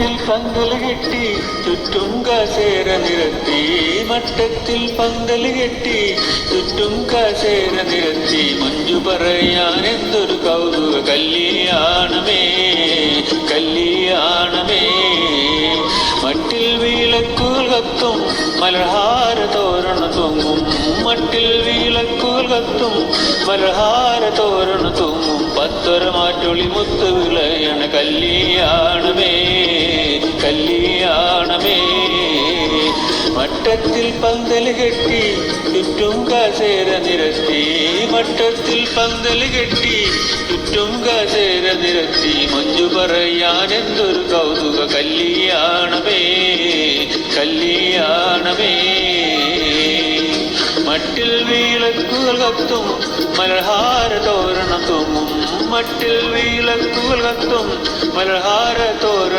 മട്ടത്തിൽ പന്തൽ കെട്ടി ചുറ്റും കസേര നിരത്തി മട്ടത്തിൽ പന്തൽ കെട്ടി ചുറ്റും കസേര നിരത്തി മഞ്ജു പറയാൻ എന്തൊരു കൗതുക കല്യാണമേ കല്യാണമേ മട്ടിൽ വിളക്കുകൾ കത്തും മലർഹാര തോരണ തൂങ്ങും മട്ടിൽ വിളക്കുകൾ കത്തും മലർഹാര തോരണ തൂങ്ങും പത്തൊര മാറ്റൊളി മുത്ത് വിളയണ കല്യാണമേ കല്യാണമേ മട്ടത്തിൽ പന്തൽ കെട്ടി ചുറ്റും കസേര നിരത്തി മട്ടത്തിൽ പന്തൽ കെട്ടി ചുറ്റും കസേര നിരത്തി മഞ്ജു പറയാൻ എന്തൊരു കൗതുക കല്യാണമേ കല്യാണമേ മട്ടിൽ വിളക്കുകൾ കത്തും മലർഹാര തോരണം തൂങ്ങും മട്ടിൽ വിളക്കുകൾ കത്തും മലർഹാര തോരണം